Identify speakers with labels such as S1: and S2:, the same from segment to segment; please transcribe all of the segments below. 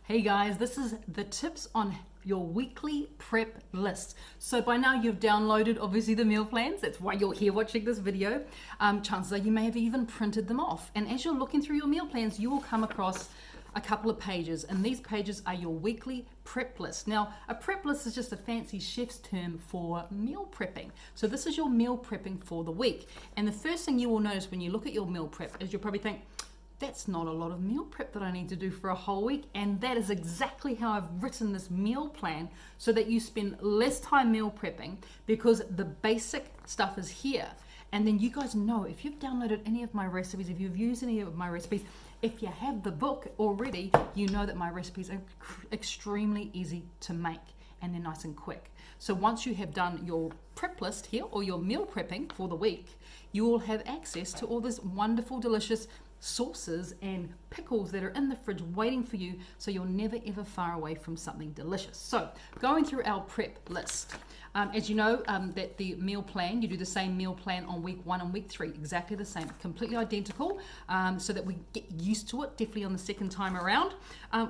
S1: Hey guys, this is the tips on your weekly prep list. So by now you've downloaded obviously the meal plans. That's why you're here watching this video. Chances are you may have even printed them off. And as you're looking through your meal plans, you will come across a couple of pages, and these pages are your weekly prep list. Now, a prep list is just a fancy chef's term for meal prepping. So this is your meal prepping for the week. And the first thing you will notice when you look at your meal prep is you'll probably think, that's not a lot of meal prep that I need to do for a whole week. And that is exactly how I've written this meal plan, so that you spend less time meal prepping because the basic stuff is here. And then you guys know, if you've downloaded any of my recipes, if you've used any of my recipes, if you have the book already, you know that my recipes are extremely easy to make and they're nice and quick. So once you have done your prep list here, or your meal prepping for the week, you will have access to all this wonderful, delicious sauces and pickles that are in the fridge waiting for you, so you're never ever far away from something delicious. So going through our prep list, as you know, that the meal plan, you do the same meal plan on week 1 and week 3, exactly the same, completely identical, so that we get used to it definitely on the second time around.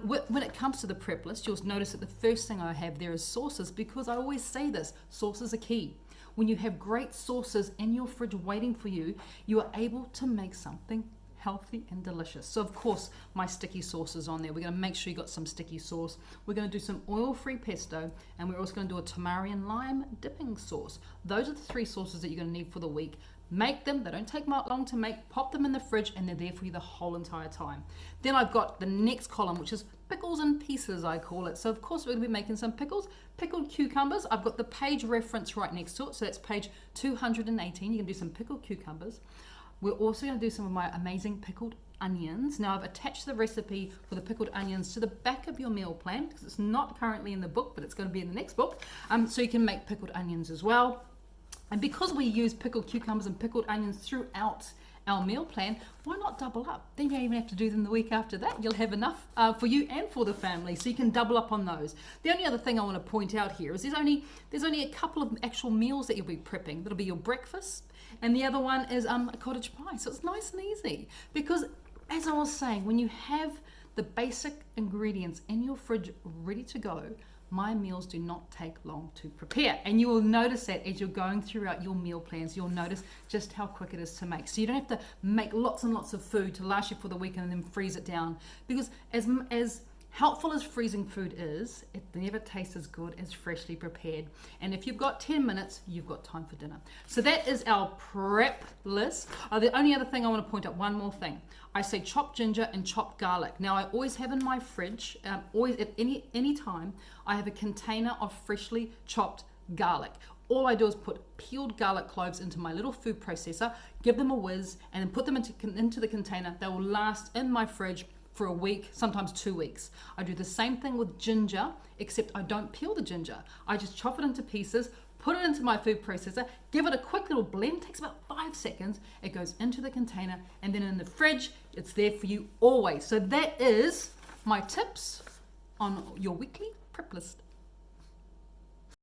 S1: When it comes to the prep list, you'll notice that the first thing I have there is sauces, because I always say this, sauces are key. When you have great sauces in your fridge waiting for you, you are able to make something healthy and delicious. So of course my sticky sauce is on there. We're going to make sure you got some sticky sauce. We're going to do some oil-free pesto, and we're also going to do a tamari and lime dipping sauce. Those are the 3 sauces that you're going to need for the week. Make them, they don't take long to make, pop them in the fridge, and they're there for you the whole entire time. Then I've got the next column, which is pickles and pieces, I call it. So of course we're going to be making some pickles, pickled cucumbers. I've got the page reference right next to it, so that's page 218. You can do some pickled cucumbers. We're also going to do some of my amazing pickled onions. Now I've attached the recipe for the pickled onions to the back of your meal plan, because it's not currently in the book, but it's going to be in the next book. So you can make pickled onions as well. And because we use pickled cucumbers and pickled onions throughout our meal plan, why not double up? Then you don't even have to do them the week after that. You'll have enough for you and for the family, so you can double up on those. The only other thing I want to point out here is there's only a couple of actual meals that you'll be prepping. That'll be your breakfast, and the other one is a cottage pie. So it's nice and easy, because as I was saying, when you have the basic ingredients in your fridge ready to go, my meals do not take long to prepare. And you will notice that as you're going throughout your meal plans, you'll notice just how quick it is to make. So you don't have to make lots and lots of food to last you for the weekend and then freeze it down. Because as helpful as freezing food is, it never tastes as good as freshly prepared. And if you've got 10 minutes, you've got time for dinner. So that is our prep list. The only other thing I want to point out, one more thing. I say chopped ginger and chopped garlic. Now I always have in my fridge, always at any time, I have a container of freshly chopped garlic. All I do is put peeled garlic cloves into my little food processor, give them a whiz, and then put them into the container. They will last in my fridge for a week, sometimes 2 weeks. I do the same thing with ginger, except I don't peel the ginger. I just chop it into pieces, put it into my food processor, give it a quick little blend, takes about 5 seconds, it goes into the container, and then in the fridge, it's there for you always. So that is my tips on your weekly prep list.